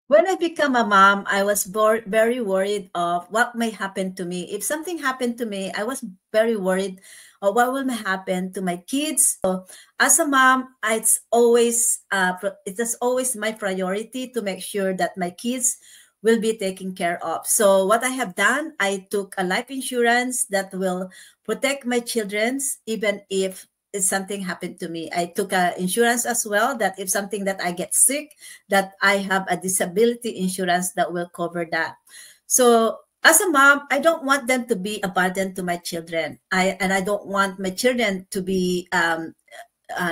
When I become a mom, I was very worried of what may happen to me. If something happened to me, I was very worried of what will happen to my kids. So as a mom, it is always my priority to make sure that my kids will be taken care of. So what I have done, I took a life insurance that will protect my children's even if something happened to me. I took a insurance as well that if something that I get sick, that I have a disability insurance that will cover that. So as a mom, I don't want them to be a burden to my children. I don't want my children to be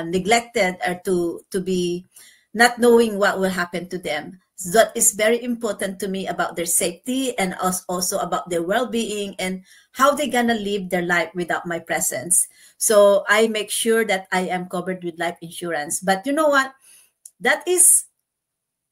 neglected or to be not knowing what will happen to them. So that is very important to me about their safety and also about their well-being and how they're gonna live their life without my presence. So I make sure that I am covered with life insurance. But you know what? That is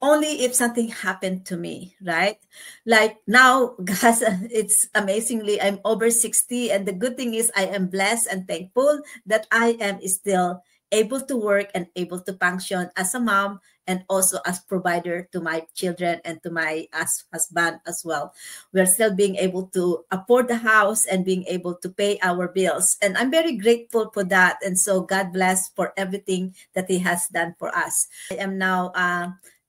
only if something happened to me, right? Like now, guys, it's amazingly, I'm over 60. And the good thing is I am blessed and thankful that I am still able to work and able to function as a mom and also as provider to my children and to my husband as well. We're still being able to afford the house and being able to pay our bills. And I'm very grateful for that. And so God bless for everything that He has done for us. I am now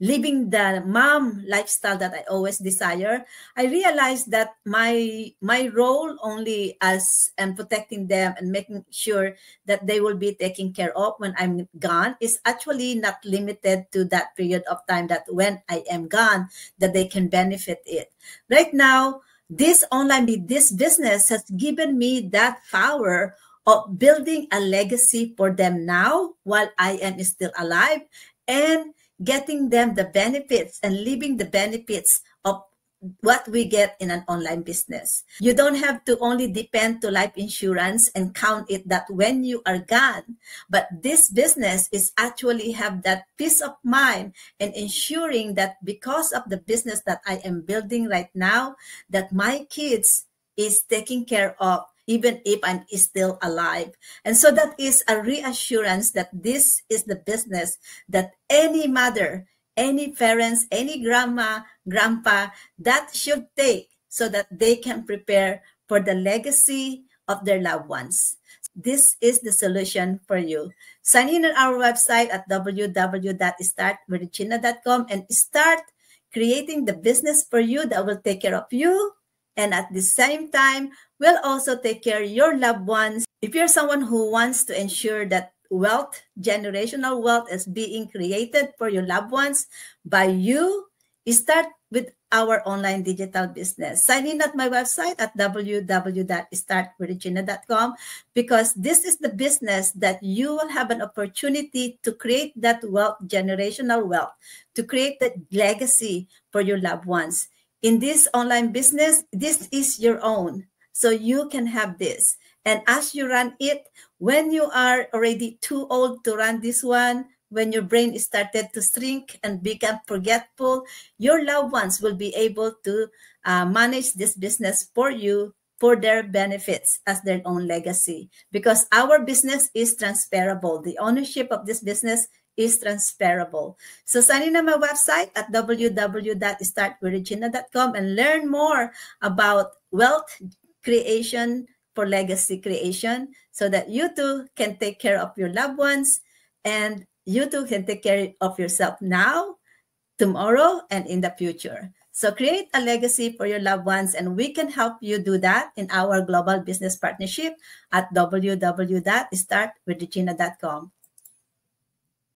living the mom lifestyle that I always desire. I realized that my role only as and protecting them and making sure that they will be taken care of when I'm gone is actually not limited to that period of time that when I am gone, that they can benefit it. Right now, this business has given me that power of building a legacy for them now while I am still alive and getting them the benefits and living the benefits of what we get in an online business. You don't have to only depend to life insurance and count it that when you are gone, but this business is actually have that peace of mind and ensuring that because of the business that I am building right now, that my kids is taken care of even if I'm still alive. And so that is a reassurance that this is the business that any mother, any parents, any grandma, grandpa, that should take so that they can prepare for the legacy of their loved ones. This is the solution for you. Sign in on our website at www.startwithregina.com and start creating the business for you that will take care of you. And at the same time, will also take care of your loved ones. If you're someone who wants to ensure that generational wealth is being created for your loved ones by you, start with our online digital business. Sign in at my website at www.startwithregina.com because this is the business that you will have an opportunity to create that wealth, generational wealth, to create that legacy for your loved ones. In this online business, this is your own. So you can have this. And as you run it, when you are already too old to run this one, when your brain is started to shrink and become forgetful, your loved ones will be able to manage this business for you for their benefits as their own legacy. Because our business is transferable. The ownership of this business is transferable. So sign in on my website at www.startwithregina.com and learn more about wealth creation for legacy creation so that you too can take care of your loved ones and you too can take care of yourself now, tomorrow, and in the future. So create a legacy for your loved ones, and we can help you do that in our global business partnership at www.startwithregina.com.